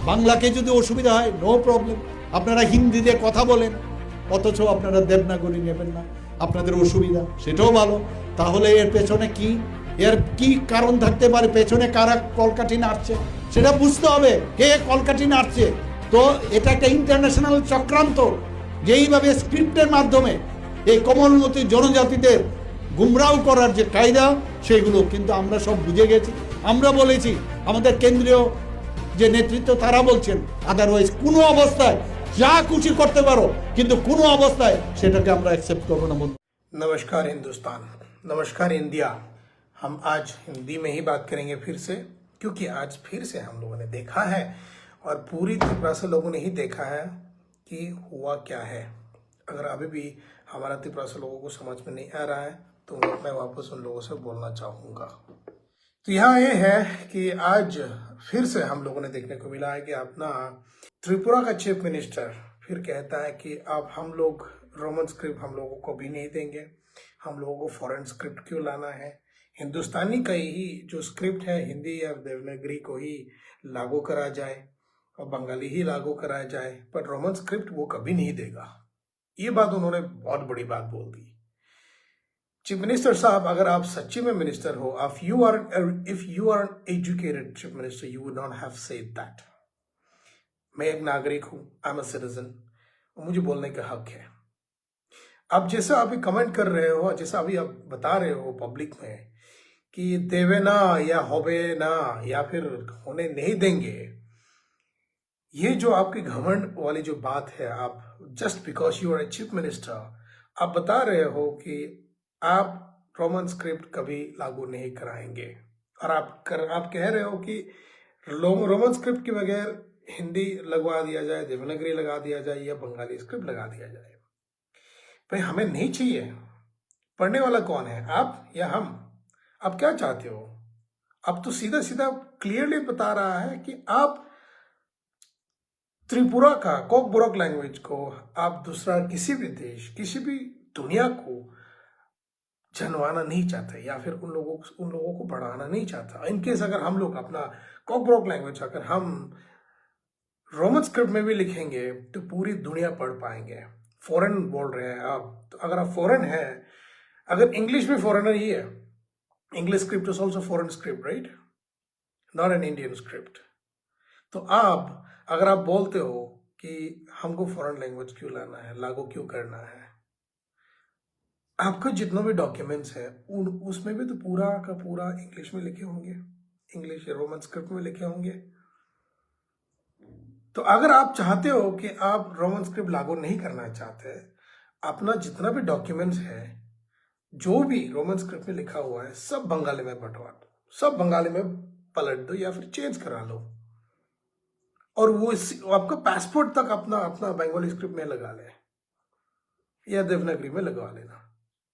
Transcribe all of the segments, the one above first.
বাংলাকে যদি অসুবিধা হয় নো প্রবলেম, আপনারা হিন্দিতে কথা বলেন, অথচ আপনারা দেবনাগরী নেবেন না, আপনাদের অসুবিধা, সেটাও ভালো। তাহলে এর পেছনে কি, এর কি কারণ থাকতে পারে, পেছনে কারা কলকাঠি নাড়ছে সেটা বুঝতে হবে, কে কলকাঠি নাড়ছে। তো এটা একটা ইন্টারন্যাশনাল চক্রান্ত, যেইভাবে স্ক্রিপ্টের মাধ্যমে এই কোমলমতি জনজাতিদের গুমরাও করার যে কায়দা, সেগুলো কিন্তু আমরা সব বুঝে গেছি। আমরা বলেছি, আমাদের কেন্দ্রীয় যে নেতৃত্ব তারা বলছেন, আদারওয়াইজ কোনো অবস্থায় যা খুশি করতে পারো, কিন্তু কোনো অবস্থায় সেটাকে আমরা অ্যাকসেপ্ট করবো না। বন্ধু, नमस्कार हिंदुस्तान, नमस्कार इंडिया। हम आज हिंदी में ही बात करेंगे फिर से, क्योंकि आज फिर से हम लोगों ने देखा है और पूरी त्रिपुरा से लोगों ने ही देखा है कि हुआ क्या है। अगर अभी भी हमारा त्रिपुरा से लोगों को समझ में नहीं आ रहा है तो मैं वापस उन लोगों से बोलना चाहूँगा। तो यहाँ ये है कि आज फिर से हम लोगों ने देखने को मिला है कि अपना त्रिपुरा का चीफ मिनिस्टर फिर कहता है कि अब हम लोग रोमन स्क्रिप्ट हम लोगों को भी नहीं देंगे, हम लोगों को फॉरेन स्क्रिप्ट क्यों लाना है, हिंदुस्तानी का ही जो स्क्रिप्ट है हिंदी या देवनागरी को ही लागू करा जाए और बंगाली ही लागू कराया जाए, पर रोमन स्क्रिप्ट वो कभी नहीं देगा। ये बात उन्होंने बहुत बड़ी बात बोल दी। चीफ मिनिस्टर साहब, अगर आप सच्ची में मिनिस्टर हो, if you are educated chief minister, you would not have said that. मैं एक नागरिक हूं, आई एम अ सिटीजन, मुझे बोलने का हक है। अब जैसे अभी कमेंट कर रहे हो, जैसा अभी आप बता रहे हो पब्लिक में कि देवे ना या होवे ना या फिर होने नहीं देंगे, ये जो आपकी घमंड वाली जो बात है, आप just because you are a chief minister आप बता रहे हो कि आप रोमन स्क्रिप्ट कभी लागू नहीं कराएंगे, और आप कह रहे हो कि रोमन स्क्रिप्ट के बगैर हिंदी लगवा दिया जाए, देवनागरी लगा दिया जाए या बंगाली स्क्रिप्ट लगा दिया जाए। भाई हमें नहीं चाहिए। पढ़ने वाला कौन है, आप या हम? आप क्या चाहते हो? अब तो सीधा सीधा क्लियरली बता रहा है कि आप त्रिपुरा का कोकबोरोक लैंग्वेज को आप दूसरा किसी भी देश, किसी भी दुनिया को जनवाना नहीं चाहते, या फिर उन लोगों को बढ़ाना नहीं चाहता। इनकेस अगर हम लोग अपना कोकबोरोक लैंग्वेज अगर हम रोमन स्क्रिप्ट में भी लिखेंगे तो पूरी दुनिया पढ़ पाएंगे। फॉरेन बोल रहे हैं आप, तो अगर आप फॉरेन है, अगर इंग्लिश भी फॉरेनर ही है, English script is also foreign script, right, not an Indian script. तो आप अगर आप बोलते हो कि हमको फॉरेन लैंग्वेज क्यों लाना है, लागू क्यों करना है, आपका जितना भी डॉक्यूमेंट्स है उसमें भी तो पूरा का पूरा इंग्लिश में लिखे होंगे, इंग्लिश या रोमन स्क्रिप्ट में लिखे होंगे। तो अगर आप चाहते हो कि आप रोमन स्क्रिप्ट लागू नहीं करना चाहते, अपना जितना भी डॉक्यूमेंट्स है, जो भी रोमन स्क्रिप्ट में लिखा हुआ है, सब बंगाली में बंटवा दो, सब बंगाली में पलट दो या फिर चेंज करा लो, और वो आपका पासपोर्ट तक अपना बंगाली स्क्रिप्ट में लगा ले या देवनागरी में लगवा लेना।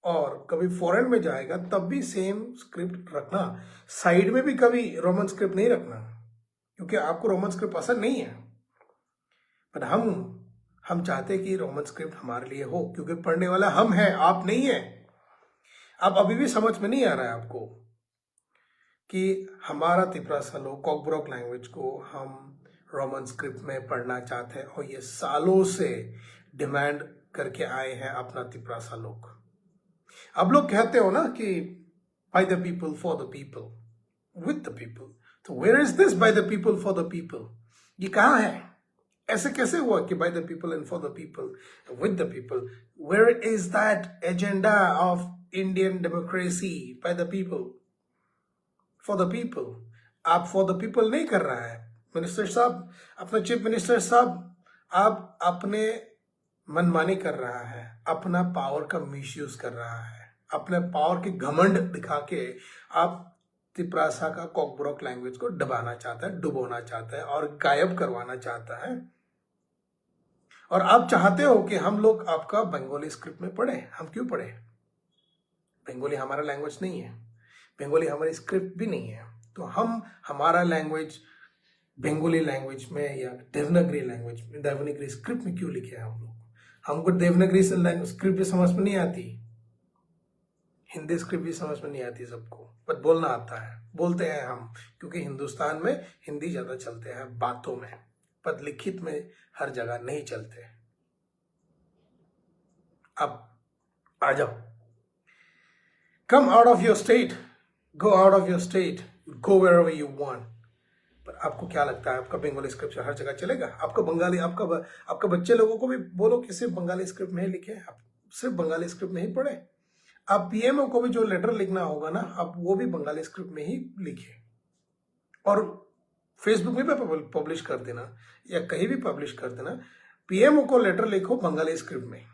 और कभी फॉरेन में जाएगा तब भी सेम स्क्रिप्ट रखना, साइड में भी कभी रोमन स्क्रिप्ट नहीं रखना, क्योंकि आपको रोमन स्क्रिप्ट पसंद नहीं है। पर हम चाहते कि रोमन स्क्रिप्ट हमारे लिए हो, क्योंकि पढ़ने वाला हम हैं, आप नहीं है। अब अभी भी समझ में नहीं आ रहा है आपको कि हमारा त्रिपुरा सा लोग कोकबोरोक लैंग्वेज को हम रोमन स्क्रिप्ट में पढ़ना चाहते हैं, और ये सालों से डिमांड करके आए हैं अपना त्रिपुरा सा लोग। अब लोग कहते हो ना कि by the people for the people with the people, तो where is this by the people for the people? ये कहाँ है? ऐसे कैसे हुआ कि by the people and for the people with the people? Where is that agenda of Indian democracy? By the people for the people. आप for the people नहीं कर रहा है मिनिस्टर साहब, अपना चीफ मिनिस्टर साहब, आप अपने मनमानी कर रहा है, अपना पावर का मिसयूज कर रहा है, अपने पावर के घमंड दिखा के आप त्रिपुरा का कोकबोरोक लैंग्वेज को दबाना चाहता है, डुबोना चाहता है और गायब करवाना चाहता है। और आप चाहते हो कि हम लोग आपका बंगाली स्क्रिप्ट में पढ़े। हम क्यों पढ़े? बंगाली हमारा लैंग्वेज नहीं है, बंगाली हमारी स्क्रिप्ट भी नहीं है, तो हम हमारा लैंग्वेज बंगाली लैंग्वेज में या देवनागरी स्क्रिप्ट में क्यों लिखे हैं हम लोग? हमको देवनागरी स्क्रिप्ट भी समझ में नहीं आती, हिंदी स्क्रिप्ट भी समझ में नहीं आती सबको, बट बोलना आता है, बोलते हैं हम, क्योंकि हिंदुस्तान में हिंदी ज्यादा चलते हैं बातों में, पर लिखित में हर जगह नहीं चलते। अब आ जाओ, come out of your state, go out of your state, go wherever you want. पर आपको क्या लगता है आपका बंगाली स्क्रिप्ट हर जगह चलेगा? आपका बंगाली आपका बच्चे लोगों को भी बोलो कि सिर्फ बंगाली स्क्रिप्ट में ही लिखे, आप सिर्फ बंगाली स्क्रिप्ट में ही पढ़े। आप पीएमओ को भी जो लेटर लिखना होगा ना, आप वो भी बंगाली स्क्रिप्ट में ही लिखे और फेसबुक में भी पब्लिश कर देना या कहीं भी पब्लिश कर देना। पीएमओ को लेटर लिखो बंगाली स्क्रिप्ट में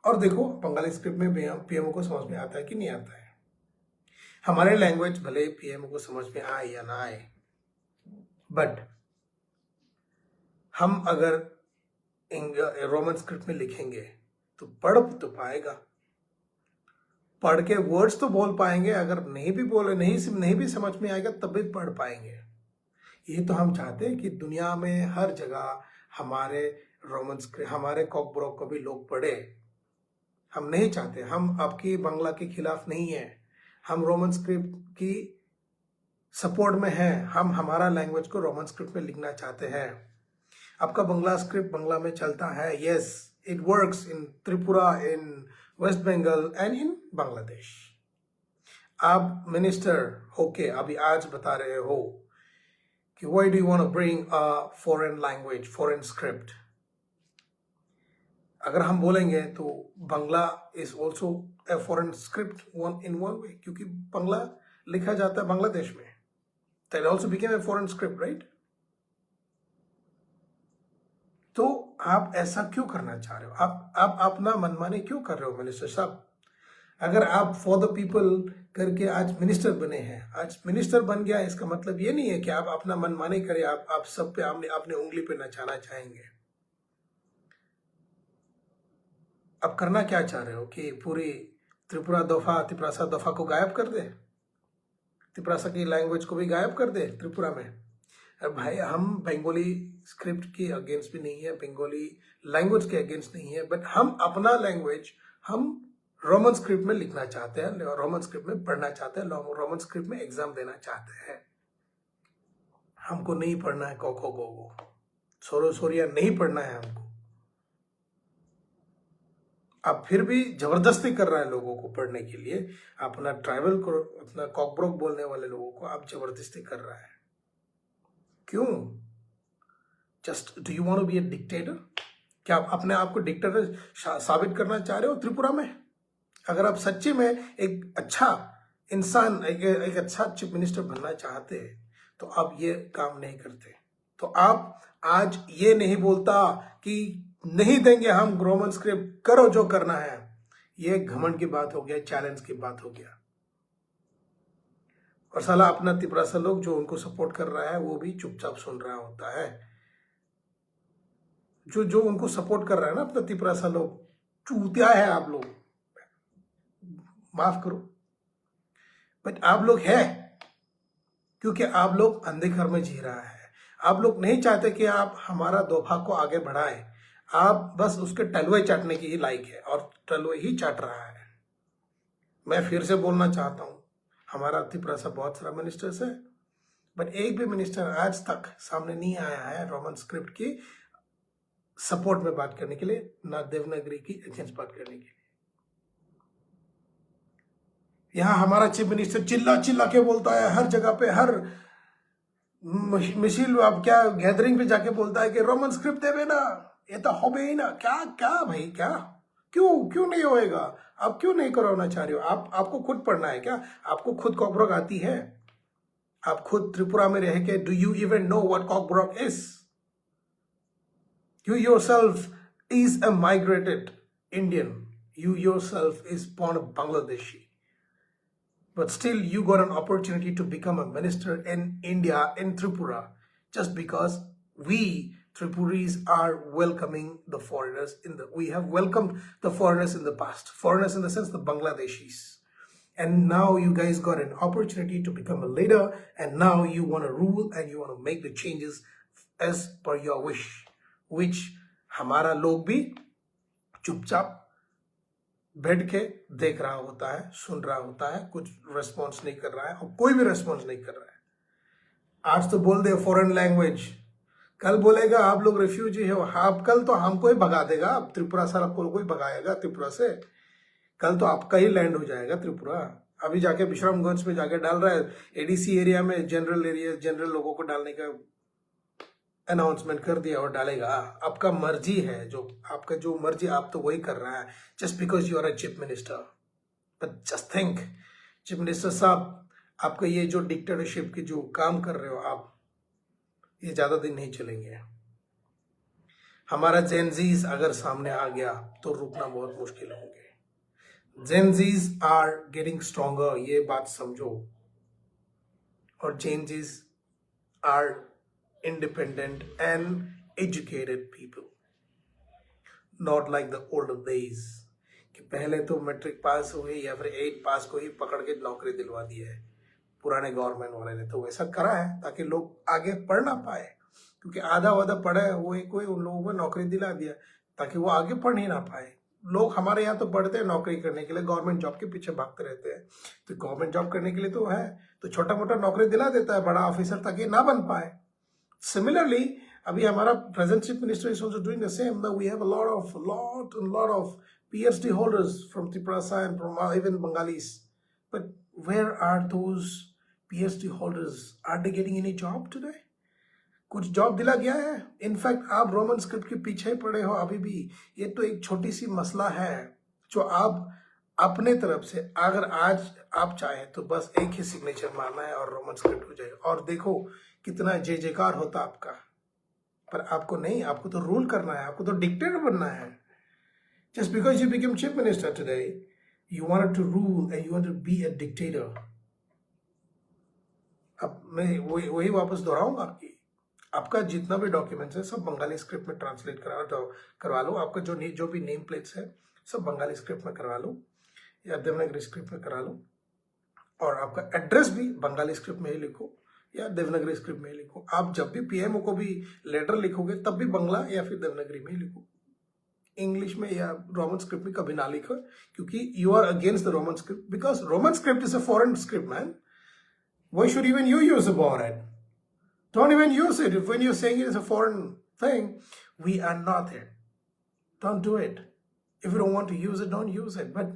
और देखो बंगाली स्क्रिप्ट में पीएमओ को समझ में आता है कि नहीं आता है। हमारे लैंग्वेज भले पीएमओ को समझ में आए या ना आए, बट हम अगर रोमन स्क्रिप्ट में लिखेंगे तो पढ़ तो पाएगा, पढ़ के वर्ड्स तो बोल पाएंगे, अगर नहीं भी बोले नहीं भी समझ में आएगा तब भी पढ़ पाएंगे। ये तो हम चाहते हैं कि दुनिया में हर जगह हमारे रोमन स्क्रिप्ट, हमारे कॉकब्रॉक को भी लोग पढ़े। हम नहीं चाहते, हम आपकी बांग्ला के खिलाफ नहीं है, हम रोमन स्क्रिप्ट की सपोर्ट में हैं। हम हमारा लैंग्वेज को रोमन स्क्रिप्ट में लिखना चाहते हैं। आपका बंगला स्क्रिप्ट बांग्ला में चलता है, yes it works in Tripura, in West Bengal and in Bangladesh. आप मिनिस्टर होके अभी आज बता रहे हो कि why do you want to bring a foreign language, foreign script. अगर हम बोलेंगे तो Bangla is also a foreign script in one way, क्योंकि बांग्ला लिखा जाता है बांग्लादेश में, that also became a foreign script, right? तो आप ऐसा क्यों करना चाह रहे हो? आप अपना मनमानी क्यों कर रहे हो मिनिस्टर साहब? अगर आप फॉर द पीपल करके आज मिनिस्टर बने हैं, आज मिनिस्टर बन गया, इसका मतलब ये नहीं है कि आप अपना मनमानी करें, आप सब पे अपने उंगली पे नचाना चाहेंगे। अब करना क्या चाह रहे हो कि पूरी त्रिपुरासा दफा को गायब कर दे, त्रिपुरासा की लैंग्वेज को भी गायब कर दे त्रिपुरा में? अब भाई हम बंगाली स्क्रिप्ट के अगेंस्ट भी नहीं है, बंगाली लैंग्वेज के अगेंस्ट नहीं है, बट हम अपना लैंग्वेज हम रोमन स्क्रिप्ट में लिखना चाहते हैं, रोमन स्क्रिप्ट में पढ़ना चाहते हैं, रोमन स्क्रिप्ट में एग्जाम देना चाहते हैं। हमको नहीं पढ़ना है कोको गोगो, सोरो सोरिया नहीं पढ़ना है हमको। अब फिर भी जबरदस्ती कर रहा है लोगों को पढ़ने के लिए, अपना ट्राइबल को, अपना कॉकब्रोक बोलने वाले लोगों को आप जबरदस्ती कर रहा है। क्यों? Just do you want to be a dictator? क्या आप अपने आप को डिक्टेटर साबित करना चाह रहे हो त्रिपुरा में? अगर आप सच्ची में एक अच्छा इंसान, एक अच्छा चीफ मिनिस्टर बनना चाहते तो आप ये काम नहीं करते। तो आप आज ये नहीं बोलता कि नहीं देंगे हम रोमन स्क्रिप्ट, करो जो करना है। ये घमंड की बात हो गया, चैलेंज की बात हो गया। और साला अपना त्रिपुरासा लोग जो उनको सपोर्ट कर रहा है वो भी चुपचाप सुन रहा होता है। जो उनको सपोर्ट कर रहा है ना अपना त्रिपुरासा लोग, चूतिया है आप लोग, माफ करो, बट आप लोग है क्योंकि आप लोग अंधेर में जी रहा है। आप लोग नहीं चाहते कि आप हमारा दोफा को आगे बढ़ाएं, आप बस उसके टलवे चाटने की ही लायक है और टलवे ही चाट रहा है। मैं फिर से बोलना चाहता हूं, हमारा त्रिपुरासा बहुत सारा मिनिस्टर्स है, बट एक भी मिनिस्टर आज तक सामने नहीं आया है रोमन स्क्रिप्ट की सपोर्ट में बात करने के लिए, ना देवनागरी की अगेंस्ट बात करने के लिए। यहां हमारा चीफ मिनिस्टर चिल्ला चिल्ला के बोलता है हर जगह पे, हर मिशिल अब क्या गैदरिंग पे जाके बोलता है कि रोमन स्क्रिप्ट देवे ना, ये तो हो ही ना। क्या क्या भाई, क्या क्यों नहीं होएगा? आप क्यों नहीं करवाना चाह रहे हो? आपको खुद पढ़ना है क्या? आपको खुद कॉकब्रॉक आती है? आप खुद त्रिपुरा में रह के do you even know what Kokborok is? You yourself is a migrated Indian. You yourself is born a Bangladeshi. But still you got an opportunity to become a minister in India, in Tripura, just because we Tripuris are welcoming the foreigners we have welcomed the foreigners in the past. Foreigners in the sense the Bangladeshis. And now you guys got an opportunity to become a leader, and now you want to rule and you want to make the changes as per your wish. Which हमारा लोग भी चुपचाप बैठ के देख रहा होता है, सुन रहा होता है, कुछ रेस्पॉन्स नहीं कर रहा है और कोई भी रेस्पॉन्स नहीं कर रहा है। आज तो बोल दे फॉरेन लैंग्वेज, कल बोलेगा आप लोग रेफ्यूजी हो, आप कल तो हमको ही भगा देगा, अब त्रिपुरा सर आपको कोई भगाएगा त्रिपुरा से, कल तो आपका ही लैंड हो जाएगा त्रिपुरा। अभी जाके विश्रामगंज में जाके डाल रहा है, एडीसी एरिया में जनरल लोगों को डालने का अनाउंसमेंट कर दिया और डालेगा। आपका मर्जी है, जो आपका जो मर्जी आप तो वही कर रहा है, just because you are a chief minister. But just think chief minister साहब, आपका ये जो डिक्टेटरशिप के जो काम कर रहे हो आप, ये ज्यादा दिन नहीं चलेंगे। हमारा जेनजीज अगर सामने आ गया तो रुकना बहुत मुश्किल होंगे। जेनजीज आर गेटिंग स्ट्रॉन्गर, ये बात समझो। और Gen Zs are independent and educated people, not like the older days कि पहले तो मैट्रिक पास हुए या फिर 8 पास को ही पकड़ के नौकरी दिलवा दी है पुराने गवर्नमेंट वाले ने। तो वैसा करा है ताकि लोग आगे पढ़ ना पाए, क्योंकि आधा वाधा पढ़े हुए कोई उन लोगों को नौकरी दिला दिया ताकि वो आगे पढ़ ही ना पाए। लोग हमारे यहाँ तो पढ़ते हैं नौकरी करने के लिए, गवर्नमेंट जॉब के पीछे भागते रहते हैं। तो गवर्नमेंट जॉब करने के लिए तो है, तो छोटा मोटा नौकरी दिला देता है बड़ा ऑफिसर, ताकि ना बन पाए। Similarly, अभी हमारा present chief minister is also doing the same. Now we have a lot of PhD holders from Tripura and from even Bengalis. But where are those PhD holders? Are they getting any job today? कुछ job दिला गया है? In fact आप Roman script के पीछे पड़े हो अभी भी। ये तो एक छोटी सी मसला है जो आप अपने तरफ से, अगर आज आप चाहे तो बस एक ही सिग्नेचर मारना है और रोमन स्क्रिप्ट हो जाएगा। और देखो कितना जय जयकार होता आपका। पर आपको नहीं, आपको तो रूल करना है, आपको तो डिक्टेटर बनना है। Just because you become chief minister today, you wanted to rule and you want to be a dictator. अब मैं वही वापस दोहराऊंगा आपकी, आपका जितना भी डॉक्यूमेंट्स है सब बंगाली स्क्रिप्ट में ट्रांसलेट करवा लो। आपका जो भी नेम प्लेट्स है सब बंगाली स्क्रिप्ट में करवा लो या देवनागरी स्क्रिप्ट में करा लो। और आपका एड्रेस भी बंगाली स्क्रिप्ट में ही लिखो या देवनागरी स्क्रिप्ट में ही लिखो। आप जब भी पीएमओ को भी लेटर लिखोगे तब भी बंगला या फिर देवनागरी में ही लिखो, इंग्लिश में या रोमन स्क्रिप्ट में कभी ना लिखो, क्योंकि you are against the Roman script, because Roman script is a foreign script man. Why should even you use about it? Don't even use it. If when you're saying it is a foreign thing, we are not there. Don't do it. If you don't want to use it, don't use it. But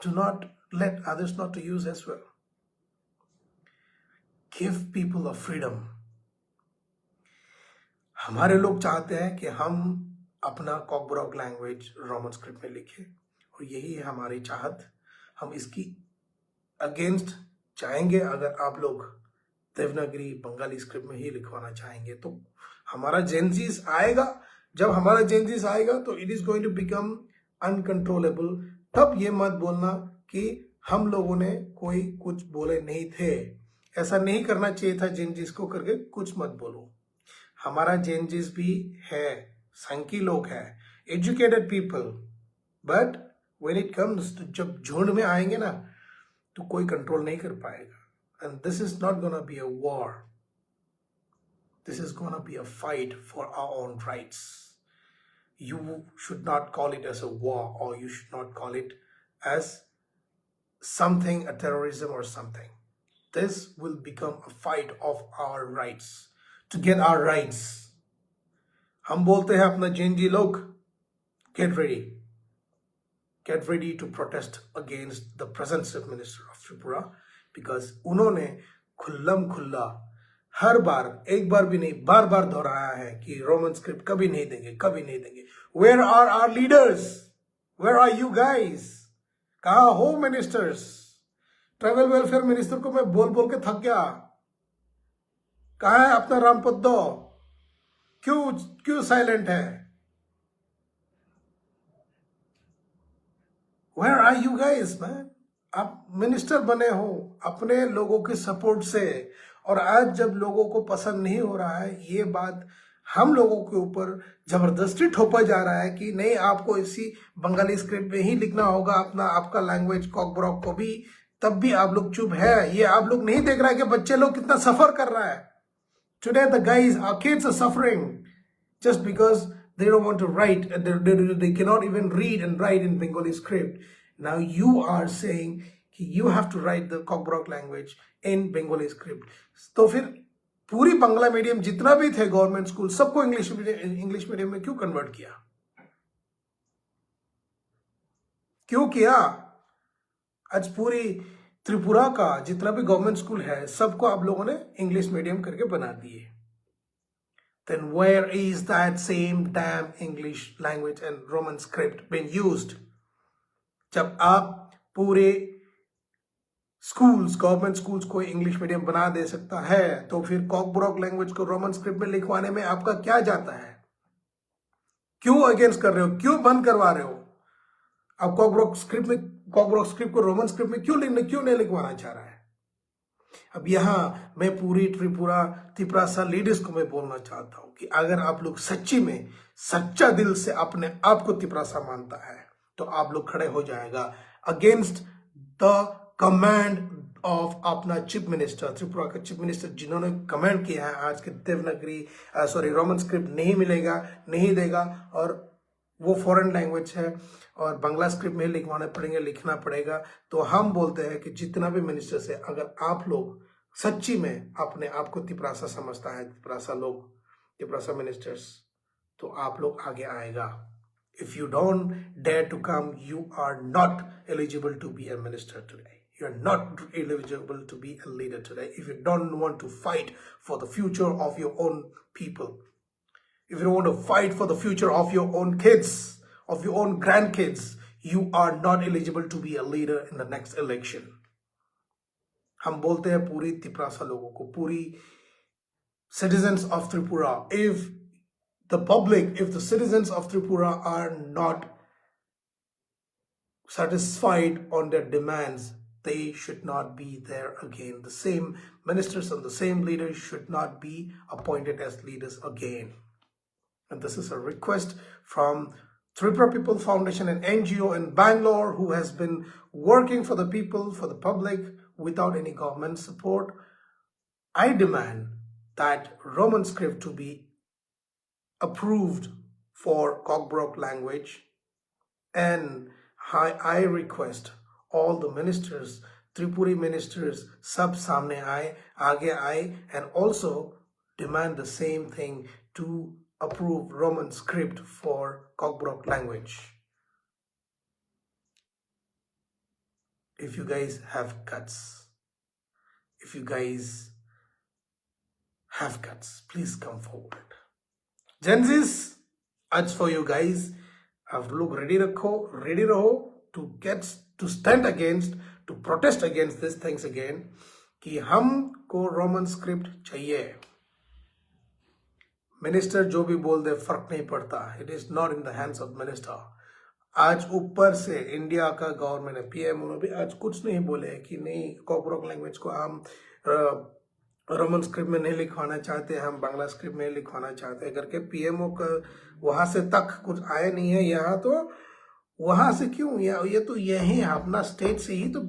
do not let others not to use as well. Give people a freedom. हमारे लोग चाहते हैं कि हम अपना कॉकब्रॉक language Roman script में लिखें, और यही है हमारी चाहत। हम इसकी अगेंस्ट चाहेंगे। अगर आप लोग देवनागरी बंगाली स्क्रिप्ट में ही लिखवाना चाहेंगे तो हमारा जेनजीस आएगा। जब हमारा जेनजीस आएगा तो it is going to become uncontrollable. तब ये मत बोलना कि हम लोगों ने कोई कुछ बोले नहीं थे। ऐसा नहीं करना चाहिए था जेनजीस को करके कुछ मत बोलो। हमारा जेनजीस भी है, संकी लोग हैं, educated people, but when it comes, जब झुंड में आएंगे ना तो कोई कंट्रोल नहीं कर पाएगा। And this is not going to be a war. This is going to be a fight for our own rights. You should not call it as a war, or you should not call it as something, a terrorism or something. This will become a fight of our rights, to get our rights. हम बोलते हैं अपना Gen Z लोग, get ready. Get ready to protest against the present Chief Minister of Tripura. Because उन्होंने खुल्लम खुल्ला हर बार, एक बार भी नहीं, बार बार दोहराया है कि रोमन स्क्रिप्ट कभी नहीं देंगे, कभी नहीं देंगे। Where are our leaders? Where are you guys? कहाँ हो मिनिस्टर्स? ट्राइबल वेलफेयर मिनिस्टर को मैं बोल बोल के थक गया। कहाँ है अपना रामपद्दो? क्यों साइलेंट है? Where are you guys man? आप मिनिस्टर बने हो अपने लोगों के सपोर्ट से, और आज जब लोगों को पसंद नहीं हो रहा है ये बात, हम लोगों के ऊपर जबरदस्ती थोपा जा रहा है कि नहीं, आपको इसी बंगाली स्क्रिप्ट में ही लिखना होगा अपना, आपका लैंग्वेज कॉकब्रॉक को भी, तब भी आप लोग चुप है। ये आप लोग नहीं देख रहा है कि बच्चे लोग कितना सफर कर रहा है। Today the guys, our kids are suffering just because they don't want to write, they cannot even read and write in Bengali script. Now you are saying you have to write the Cockbrock language in Bengali script. तो फिर पूरी Bangla medium जितना भी थे government school सबको English medium में क्यों convert किया? क्यों किया? आज पूरी त्रिपुरा का जितना भी गवर्नमेंट स्कूल है सबको आप लोगों ने इंग्लिश मीडियम करके बना दिए। Then where is that same damn English language and Roman script been used? जब आप पूरे स्कूल्स गवर्नमेंट स्कूल्स को इंग्लिश मीडियम बना दे सकता है तो फिर कॉकब्रॉक लैंग्वेज को रोमन स्क्रिप्ट में लिखवाने में आपका क्या जाता है? क्यों अगेंस्ट कर रहे हो? क्यों बंद करवा रहे हो? आप कॉकब्रॉक स्क्रिप्ट को रोमन स्क्रिप्ट में क्यों नहीं लिखवाना चाह रहा है? अब यहां मैं पूरी त्रिपुरा लीडर्स को मैं बोलना चाहता हूं कि अगर आप लोग सच्ची में सच्चा दिल से अपने आप को त्रिपुरा मानता है तो आप लोग खड़े हो जाएगा अगेंस्ट द कमांड ऑफ अपना चीफ मिनिस्टर, त्रिपुरा का चीफ मिनिस्टर, जिन्होंने कमांड किया है आज के देवनागरी रोमन स्क्रिप्ट नहीं मिलेगा, नहीं देगा और वो फॉरेन लैंग्वेज है और बांग्ला स्क्रिप्ट में लिखना पड़ेगा। तो हम बोलते हैं कि जितना भी मिनिस्टर्स है, अगर आप लोग सच्ची में अपने आप को त्रिपुरा समझता है, त्रिपुरा मिनिस्टर्स, तो आप लोग आगे आएगा। If you don't dare to come, you are not eligible to be a minister today. You are not eligible to be a leader today. If you don't want to fight for the future of your own people, if you don't want to fight for the future of your own kids, of your own grandkids, you are not eligible to be a leader in the next election. हम बोलते हैं पूरी त्रिपुरा लोगों को, पूरी citizens of Tripura, if the citizens of Tripura are not satisfied on their demands, they should not be there again. The same ministers and the same leaders should not be appointed as leaders again. And this is a request from Tripura People Foundation, an NGO in Bangalore who has been working for the people, for the public, without any government support. I demand that Roman script to be approved for Cockbroke language, and I request all the ministers, Tripuri ministers, sab samne aaye, aage aaye, and also demand the same thing to approve Roman script for Cockbroke language. If you guys have guts, please come forward. Gen Zs, आज for you guys, आप लोग ready रहो to stand against, to protest against these things again, कि हमको Roman script चाहिए। Minister जो भी बोल दे फर्क नहीं पड़ता, it is not in the hands of minister. आज ऊपर से इंडिया का गवर्नमेंट, पीएम भी आज कुछ नहीं बोले कि नहीं कॉकब्रोक लैंग्वेज को हम रोमन स्क्रिप्ट में नहीं लिखवाना चाहते, हम बांग्ला स्क्रिप्ट में लिखवाना चाहते करके पीएमओ का वहां से तक कुछ आया नहीं है। यहाँ तो वहां से क्यों, ये तो यही अपना स्टेट से ही तो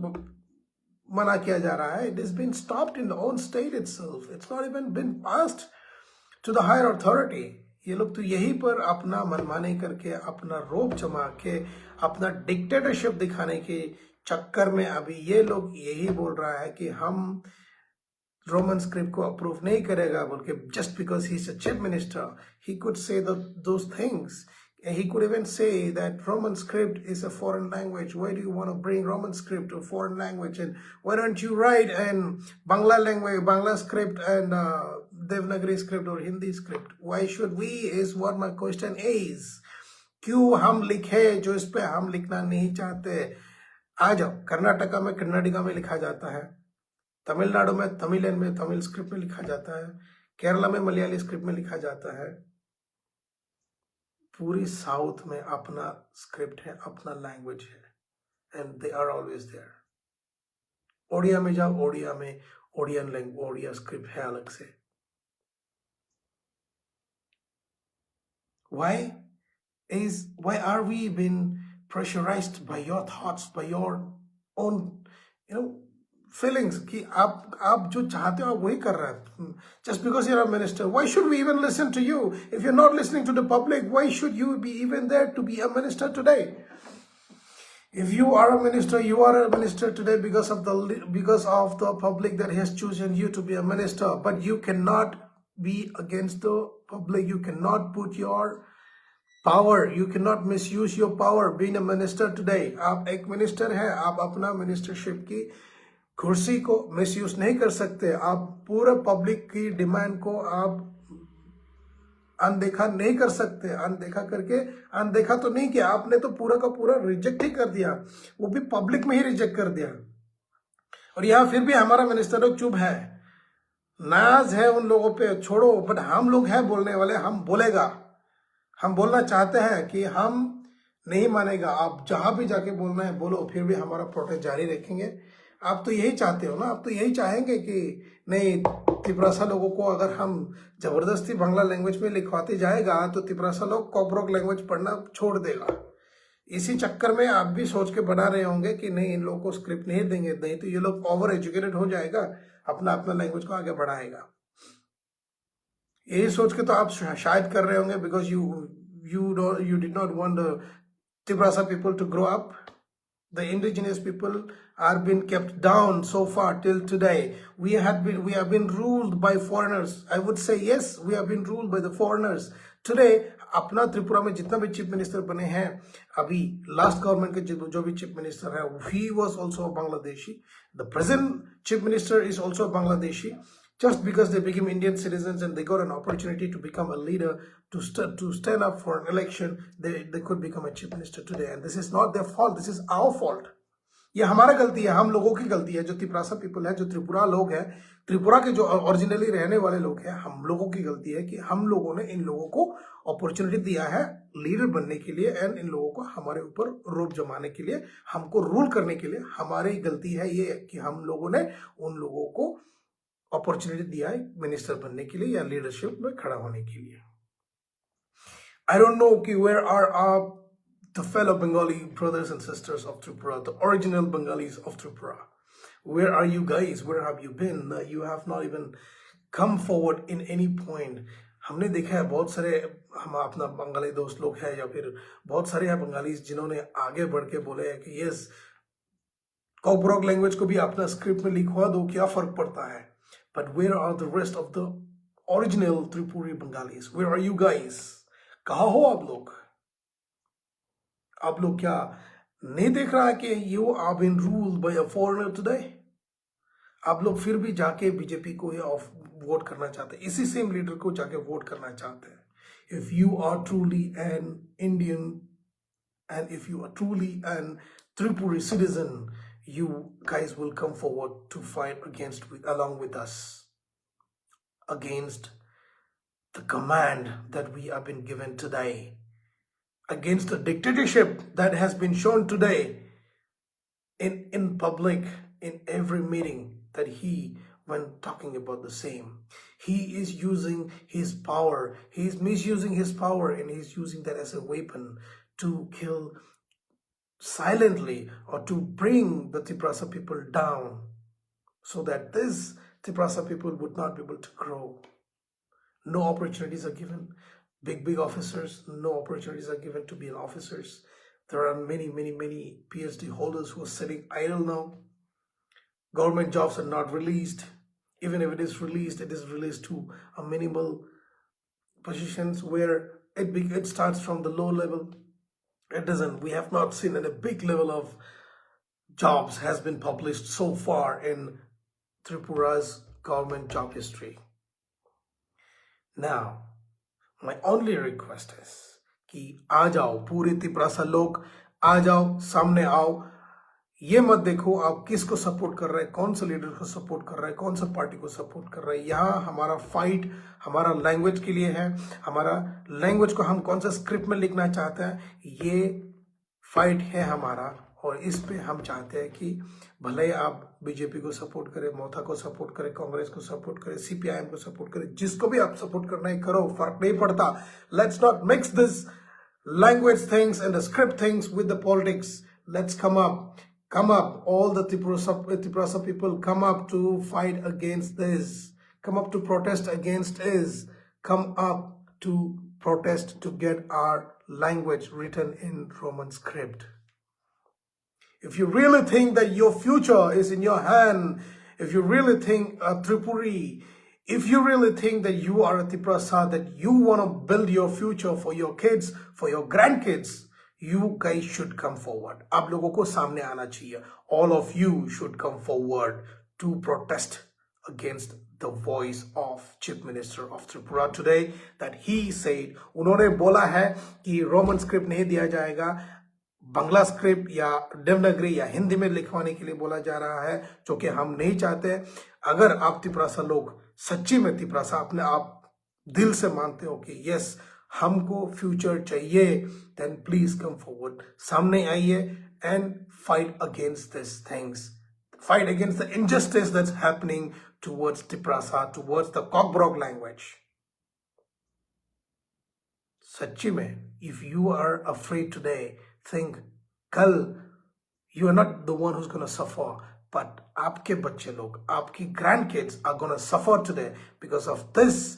मना किया जा रहा है। It is been stopped in own state itself, it's not even been passed to the higher authority. ये लोग तो यहीं पर अपना मनमानी करके, अपना रोब जमा के, अपना डिक्टेटरशिप दिखाने के चक्कर में अभी ये लोग यही बोल रहा है कि हम रोमन स्क्रिप्ट को अप्रूव नहीं करेगा बोल के, just because he is a chief minister he could say those things. He could even say that Roman script is a foreign language. Why do you want to bring Roman script to a foreign language? And why don't you write in Bangla language, Bangla script and Devanagari script or Hindi script? Why should we is what my question is. क्यों हम लिखे जो इस पे हम लिखना नहीं चाहते? आ जाओ, कर्नाटका में कर्नाटका में लिखा जाता है, तमिलनाडु में तमिलियन में तमिल स्क्रिप्ट में लिखा जाता है, केरला में मलयाली स्क्रिप्ट में लिखा जाता है, पूरी साउथ में अपना स्क्रिप्ट है, अपना लैंग्वेज है, and they are always there. Odia में जाओ, ओडिया में ओडियन लैंग्वेज, ओडिया स्क्रिप्ट है अलग से. Why are we being pressurized by your thoughts, by your own feelings कि आप जो चाहते हो आप वही कर रहे हैं. Just because you're a minister, why should we even listen to you? If you're not listening to the public, why should you be even there to be a minister today? If you are a minister, you are a minister today because of the public that has chosen you to be a minister. But you cannot be against the public. You cannot put your power, you cannot misuse your power being a minister today. आप एक minister हैं, आप अपना ministership की कुर्सी को misuse नहीं कर सकते. आप पूरा पब्लिक की डिमांड को आप अनदेखा नहीं कर सकते. अनदेखा करके, अनदेखा तो नहीं किया आपने, तो पूरा का पूरा रिजेक्ट ही कर दिया, वो भी पब्लिक में ही रिजेक्ट कर दिया. और यहाँ फिर भी हमारा मिनिस्टर लोग चुप है. नाज है उन लोगों पे, छोड़ो. बट हम लोग हैं बोलने वाले, हम बोलेगा. हम बोलना चाहते हैं कि हम नहीं मानेगा. आप जहां भी जाके बोलना है बोलो, फिर भी हमारा प्रोटेस्ट जारी रखेंगे. आप तो यही चाहते हो ना, आप तो यही चाहेंगे कि नहीं, तिपरासा लोगों को अगर हम जबरदस्ती बांग्ला लैंग्वेज में लिखवाते जाएगा तो तिपरासा लोग कॉकब्रोक लैंग्वेज पढ़ना छोड़ देगा. इसी चक्कर में आप भी सोच के बना रहे होंगे कि नहीं, इन लोगों को स्क्रिप्ट नहीं देंगे, नहीं तो ये लोग ओवर एजुकेटेड हो जाएगा, अपना अपना लैंग्वेज को आगे बढ़ाएगा. यही सोच के तो आप शायद कर रहे होंगे, because you did not want the Tiprasa people to grow up. The indigenous people are being kept down so far till today. We have been ruled by foreigners. I would say yes, we have been ruled by the foreigners. Today अपना त्रिपुरा में जितना भी chief minister बने हैं, अभी last government के जो भी चीफ मिनिस्टर है, he was also a Bangladeshi. The present chief minister is also a Bangladeshi. Just because they became Indian citizens and they got an opportunity to become a leader, to stand up for an election, they could become a chief minister today. And this is not their fault, this is our fault. ये हमारा गलती है, हम लोगों की गलती है. जो तिपरासा पीपल है, जो त्रिपुरा लोग हैं, त्रिपुरा के जो ओरिजिनली रहने वाले लोग हैं, हम लोगों की गलती है कि हम लोगों ने इन लोगों को अपॉर्चुनिटी दिया है लीडर बनने के लिए, एंड इन लोगों को हमारे ऊपर रोब जमाने के लिए, हमको रूल करने के लिए. हमारी गलती है ये कि हम लोगों ने उन लोगों को अपॉर्चुनिटी दिया है मिनिस्टर बनने के लिए या लीडरशिप में खड़ा होने के लिए. आई डोंट नो कि where are the fellow Bengali brothers and sisters of Tripura, the original Bengalis of Tripura. Where are you guys? Where have you been? You have not even come forward in any point. हमने देखा है बहुत सारे हम अपना बंगाली दोस्त लोग हैं, या फिर बहुत सारे हैं बंगाली जिन्होंने आगे बढ़ के बोले हैं कि यस, कॉकब्रोक लैंग्वेज को भी अपना स्क्रिप्ट में लिखवा दो, क्या फर्क पड़ता है. But where are the rest of the original Tripuri Bengalis? Where are you guys? कहाँ हो आप लोग? आप लोग क्या नहीं देख रहा है कि you are being ruled by a foreigner today? आप लोग फिर भी जाके बीजेपी को या वोट करना चाहते हैं, इसी सेम लीडर को जाके वोट करना चाहते हैं. If you are truly an Indian and if you are truly an Tripuri citizen, you guys will come forward to fight along with us against the command that we have been given today, against the dictatorship that has been shown today in public, in every meeting that when talking about the same. He is using his power, he is misusing his power, and he is using that as a weapon to kill silently, or to bring the Tiprasa people down, so that this Tiprasa people would not be able to grow. No opportunities are given. Big officers, no opportunities are given to be officers. There are many PhD holders who are sitting idle now. Government jobs are not released. Even if it is released to a minimal positions where it starts from the low level. It doesn't. We have not seen a big level of jobs has been published so far in Tripura's government job history. Now, my only request is कि आ जाओ, पूरे तिपरासा लोग आ जाओ, सामने आओ. ये मत देखो आप किसको सपोर्ट कर रहे हैं, कौन सा लीडर को सपोर्ट कर रहा है, कौन सा पार्टी को सपोर्ट कर रहा है. यहाँ हमारा फाइट हमारा लैंग्वेज के लिए है. हमारा लैंग्वेज को हम कौन सा स्क्रिप्ट में लिखना चाहते हैं, ये फाइट है हमारा. और इस पे हम चाहते हैं कि भले आप बीजेपी को सपोर्ट करें, मोथा को सपोर्ट करें, कांग्रेस को सपोर्ट करें, सीपीआईएम को सपोर्ट करें, जिसको भी आप सपोर्ट करना है करो, फर्क नहीं पड़ता. Let's not mix this language things and the script things with the politics. Let's come up, all the Tiprasa people, come up to fight against this, come up to protest against this, come up to protest to get our language written in Roman script. If you really think that your future is in your hand, if you really think Tripuri, if you really think that you are a Tiprasa, that you want to build your future for your kids, for your grandkids, you guys should come forward. आप लोगों को सामने आना चाहिए. All of you should come forward to protest against the voice of Chief Minister of Tripura today, that he said, उन्होंने बोला है कि रोमन स्क्रिप्ट नहीं दिया जाएगा, बांग्ला स्क्रिप्ट या देवनागरी या हिंदी में लिखवाने के लिए बोला जा रहा है, जो कि हम नहीं चाहते. अगर आप तिपरासा लोग सच्ची में तिपरासा अपने आप दिल से मानते हो कि यस हमको फ्यूचर चाहिए, देन प्लीज कम फॉरवर्ड, सामने आइए and fight against this things, fight against the injustice that's happening towards Tiprasa, towards the Cockburg language. सच्ची में, if you are afraid today, think कल you are not the one who's going to suffer, but आपके बच्चे लोग, आपकी grandkids are going to suffer today because of this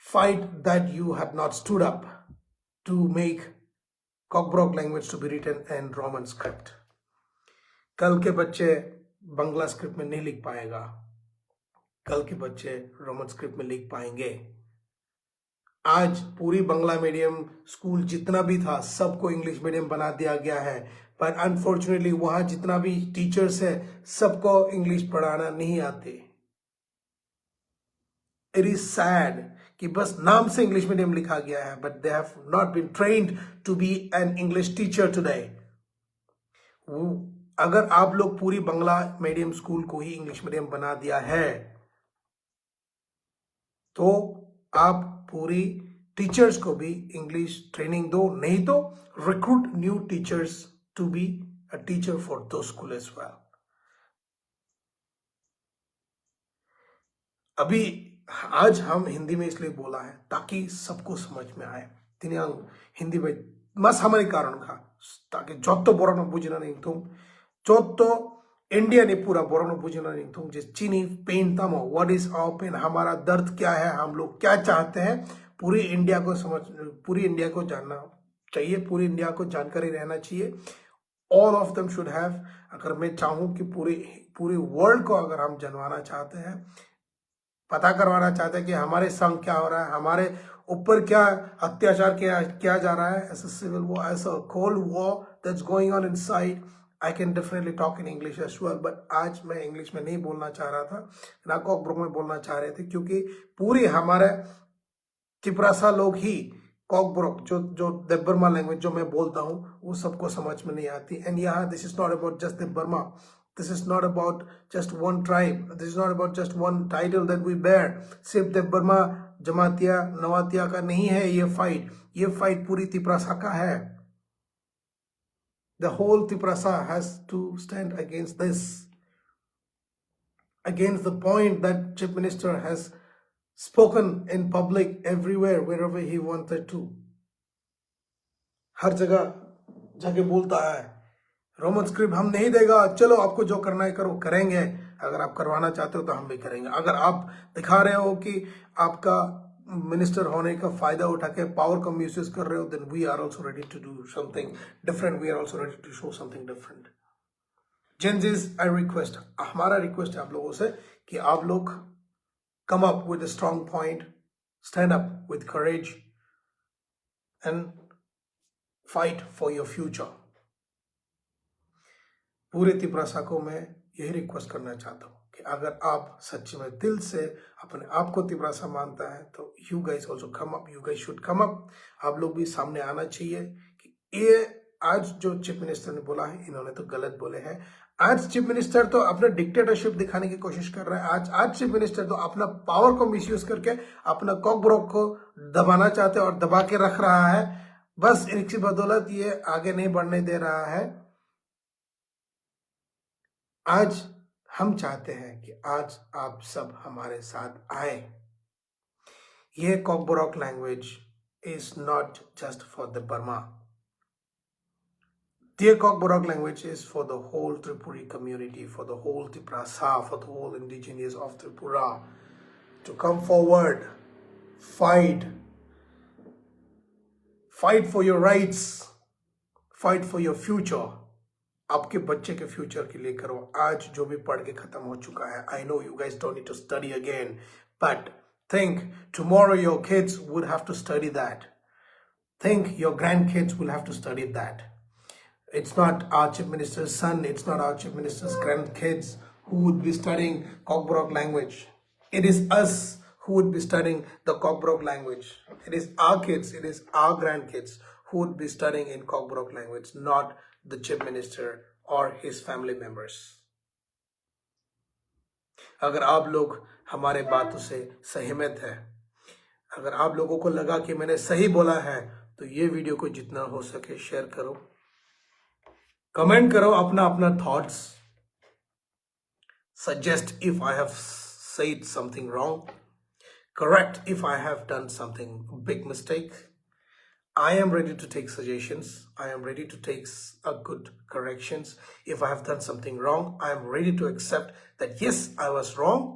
fight that you have not stood up to make Cockburg language to be written in Roman script. कल के बच्चे Bangla script में नहीं लिख पाएगा, कल के बच्चे रोमन स्क्रिप्ट में लिख पाएंगे. आज पूरी बांग्ला मीडियम स्कूल जितना भी था सबको इंग्लिश मीडियम बना दिया गया है, पर अनफॉर्चुनेटली वहां जितना भी टीचर्स है सबको इंग्लिश पढ़ाना नहीं आते. इट इज सैड कि बस नाम से इंग्लिश मीडियम लिखा गया है, but they have not been trained to be an English teacher today. अगर आप लोग पूरी बांग्ला मीडियम स्कूल को ही इंग्लिश मीडियम बना दिया है, तो आप पूरी टीचर्स को भी इंग्लिश ट्रेनिंग दो, नहीं तो recruit new teachers to be a teacher for दो स्कूल एज वेल. अभी आज हम हिंदी में इसलिए बोला है ताकि सबको समझ में आए. तिनियांग हिंदी में मस हमारे कारण का ताकि जत्तो बरोनो बुझना नहीं तुम, जत्तो इंडिया ने पूरा बरोनो बुझना नहीं तुम, जिस चीनी पेन तमो, व्हाट इज आवर पेन, हमारा दर्द क्या है, हम लोग क्या चाहते हैं, पूरी इंडिया को समझ, पूरी इंडिया को जानना चाहिए, पूरी इंडिया को जानकारी रहना चाहिए. All of them should have. अगर मैं चाहूं कि पूरी वर्ल्ड को अगर हम जानवाना चाहते हैं, पता करवाना चाहते हैं कि हमारे संग क्या हो रहा है, हमारे ऊपर क्या अत्याचार किया जा रहा है, ऐसा सिविल वॉर, ऐसा cold war that's going on inside, I can definitely talk in English as well. बट आज मैं इंग्लिश में नहीं बोलना चाह रहा था, ना कॉकब्रुक में बोलना चाह रहे थे, क्योंकि पूरी हमारे तिपरासा लोग ही कॉकब्रुक जो देब्बर्मा लैंग्वेज जो मैं बोलता हूँ वो सबको समझ में नहीं आती. एंड यहाँ this is not about just Debbarma, this is not about just one tribe, this is not about just one title that we bear. सिर्फ देब्बर्मा जमातिया नवातिया का नहीं है ये फाइट पूरी तिपरासा का है. The whole Tiprasa has to stand against this, against the point that Chief Minister has spoken in public everywhere, wherever he wanted to. हर जगह जाके बोलता है रोमन स्क्रिप्ट हम नहीं देगा, चलो आपको जो करना है करो, करेंगे. अगर आप करवाना चाहते हो तो हम भी करेंगे. अगर आप दिखा रहे हो कि आपका मिनिस्टर होने का फायदा उठा के पावर का मिसयूज कर रहे हो, then we are also ready to do something different, we are also ready to show something different. Gen Zs, I request, हमारा रिक्वेस्ट है आप लोगों से कि आप लोग come up with a strong point, stand up with courage and fight for your future. पूरे तिपरासा को मैं यही रिक्वेस्ट करना चाहता हूँ कि अगर आप सच्ची में दिल से अपने आप को तिपरासा मानता है तो you guys also come up, you guys should come up. आप लोग भी सामने आना चाहिए कि ये आज जो चीफ मिनिस्टर ने बोला है, इन्होंने तो गलत बोले हैं. आज चीफ मिनिस्टर तो अपना डिक्टेटरशिप दिखाने की कोशिश कर रहा है. आज चीफ मिनिस्टर तो अपना पावर को मिसयूज करके अपना कॉकब्रोक को दबाना चाहते हैं और दबा के रख रहा है. बस इनकी बदौलत ये आगे नहीं बढ़ने दे रहा है. आज हम चाहते हैं कि आज आप सब हमारे साथ आए. ये Kokborok language is not just for Debbarma. The Cockburg language is for the whole Tripuri community, for the whole Tiprasa, for the whole indigenous of Tripura to come forward, fight for your rights, fight for your future. आपके बच्चे के future के लिए करो। आज जो भी पढ़ के खत्म हो चुका है, I know you guys don't need to study again, but think tomorrow your kids would have to study that. Think your grandkids will have to study that. It's not our chief minister's son, it's not our chief minister's grandkids who would be studying Cockbrook language. It is us who would be studying the Cockbrook language. It is our kids, it is our grandkids who would be studying in Cockbrook language, not the chief minister or his family members. अगर आप लोग हमारे बातों से सहमत हैं, अगर आप लोगों को लगा कि मैंने सही बोला है, तो ये वीडियो को जितना हो सके शेयर करो, कमेंट करो अपना अपना thoughts, suggest if I have said something wrong, correct if I have done something big mistake. I am ready to take suggestions. I am ready to take good corrections. If I have done something wrong, I am ready to accept that yes, I was wrong.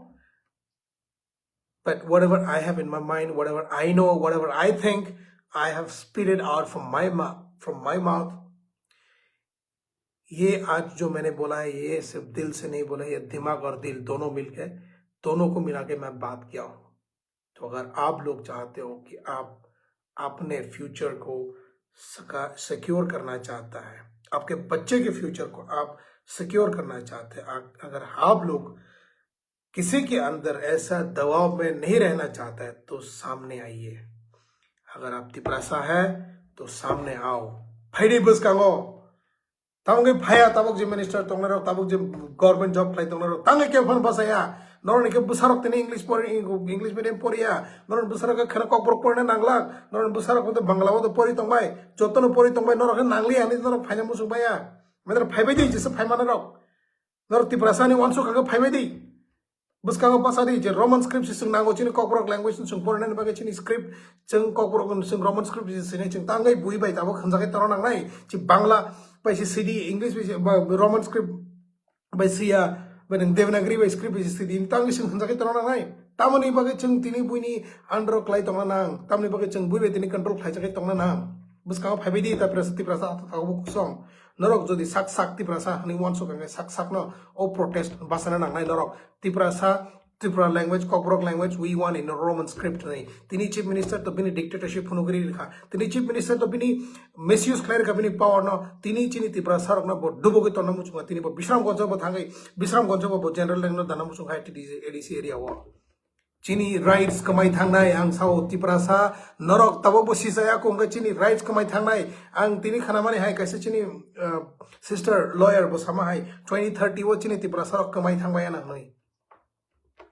But whatever I have in my mind, whatever I know, whatever I think, I have spit it out from my mouth. ये आज जो मैंने बोला है, ये सिर्फ दिल से नहीं बोला, ये दिमाग और दिल दोनों मिलके, दोनों को मिला के मैं बात किया हूँ. तो अगर आप लोग चाहते हो कि आप अपने फ्यूचर को सिक्योर करना चाहता है, आपके बच्चे के फ्यूचर को आप सिक्योर करना चाहते हैं, अगर आप लोग किसी के अंदर ऐसा दबाव में नहीं रहना चाहता है, तो सामने आइए. अगर आप तिपरासा है तो सामने आओ. फाइडी बस कांगो तामगे फाया ताबक जे मिनिस्टर तोंगरो ताबक जे गवर्नमेंट जॉब फ्लाई तोंगरो तांगे के फन बसाया नरन के बुसारक तने इंग्लिश मीडियम पढ़िया नरन बुसारक खना कॉकब्रोक पढ़ने नांगला नरन बुसारक तो बांग्ला तो पढ़ी तंबाय जतन पढ़ी तंबाय नरक नांगली आनी नरक फाइना मुसुबाया मेदर फाइबे दी जिसे फाइमाने रक नरक तिपरासानी वानसो कांगे फाइबे दी बस कांगो पासादी जे रोमन स्क्रिप्ट सिंग नांगो चिनि कॉकब्रोक लैंग्वेज सिंग पढ़ने बागे चिनि स्क्रिप्ट चिंग कॉकब्रोक सिंग रोमन स्क्रिप्ट सिंग चिंग तांगे बुई बाय ताबक खंजाके तरो नांगनाय चि बांग्ला पैसे सीडी इंग्लिश रोमन स्क्रिप्ट बाय सिया बन देवनागरी बाय स्क्रिप्ट बाय सीडी तांगे सिंग खंजाके तरो नांगनाय तामनि बागे चिंग तिनि बुइनि अंडर क्लाइ तंगना नांग तामनि बागे चिंग बुइ बाय तिनि कंट्रोल खाइ जाके तंगना नांग बस कांगो फाइबेदी ता प्रसति प्रसा तागो कुसम नरक जदि साक साक तिप्रासा हनि वानसो कांगे साक साक न ओ प्रोटेस्ट बासना नांगनाय नरक Tiprasa Tripura language, Cockbrook language, we want in a Roman script. Tini chief minister to bini dictatorship hunugri likha. Tini chief minister to bini misuse clear ka bini power na. Tini chini Tripura sarok na bo dubo ke tonna muchunga. Tini bo Bishram Gonzo bo thangai. Bishram Gonzo bo general lengno dana muchunga ADC area wa. Chini rights kamai thangnai ang sao Tripura sa norok tabo bo sisaya ko nga chini rights kamai thangnai ang tini khana mane hai kaise chini sister lawyer bo sama hai 2030 wo chini Tripura sarok kamai thangai na noi.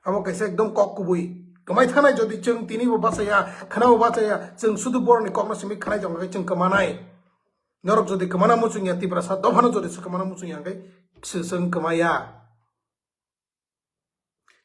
हम कैसे एकदम Kock कुबुई कमाई थाना जो दिचंग तिनी वो बासया खाना वो बासया चंग सुदु बोर नि कॉक नसिमी खाना जंग चंग कमानाय नरक जो दि कमाना मुचुंग या तिप्रासा दफानो जो दि कमाना मुचुंग या गै संग कमाया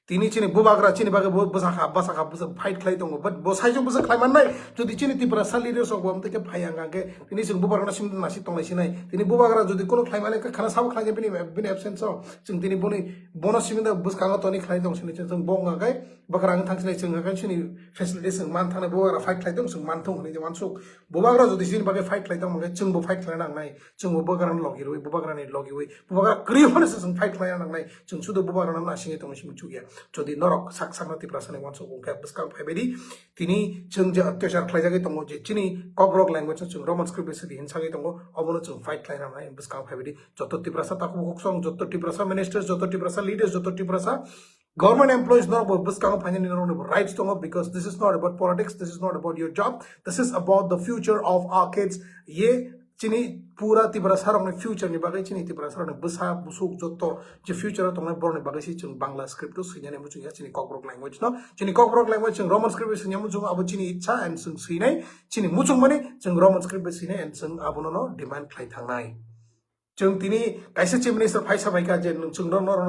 तिनी चिनि बुबाग्रा चिनि बागे बसाखा बस फाइट खलाई दंगो बट बसाइजो बस खलाई माननाय जदि चिनि तिप्रासा लिडर सक बम तके फायांगा के तिनि जों बुबाग्रा सिम नासि तंलाइसिनाय तिनि बुबाग्रा जदि कोनो खलाई माने खाना साब खलाई बिनि एब्सेंस जों तिनि बनि बोनस सिम दा बस कांगा तनि खलाई दं सिनि जों बंगा गै बकरांग थांसिनाय जों गाय सिनि फेसिलिटी जों मान थाना बुबाग्रा फाइट खलाई दं जों मान थं हनि वानसुक बुबाग्रा जदि चिनि बागे फाइट खलाई दं मगे जों बो फाइट खलाई नांनाय जों बुबाग्रा लगिरוי बुबाग्रा नि लगिवै बुबाग्रा क्रि होने जों फाइट खलाई नांनाय जों सुदु बुबाग्रा नासिङै दं सिम चुगिया जदि नरक साक साक तिप्रासानि वानसो गंका बसकां फाइबेदी तिनी जों जे अत्याचार खलाइजागे दङ जे चिनि कॉकब्रोक लैंग्वेज जों रोमन स्क्रिप्ट बेसि हिंसागे दङ अबनो जों फाइट खालायनानै बसकां फाइबेदी जतो तिप्रासा ताको हकसं जतो तिप्रासा मिनिस्टर्स जतो तिप्रासा लीडर्स जतो Tiprasa government employees not about busकां फाइनानि no rights दङ because this is not about politics, this is not about your job, this is about the future of our kids. ये चिनी पूरा तिप्रासा रंग फ्यूचर नि बागै चिनी तिप्रासा रंग बसा बुसुक जतो जे फ्यूचर तंग बरनि बागै सि जों बांग्ला स्क्रिप्ट सिनानै मुचुं या चिनी कॉकब्रोक लैंग्वेज न चिनी कॉकब्रोक लैंग्वेज जों रोमन स्क्रिप्ट सिनाय मुचुं अब चिनी इच्छा एन्ड जों सिनाय चिनी मुचुं माने जों रोमन स्क्रिप्ट सिनाय एन्ड जों आबनो न डिमान्ड खाइ थांनाय जों तिनी काइसे चिफ मिनिस्टर फाइसा बायका जे जों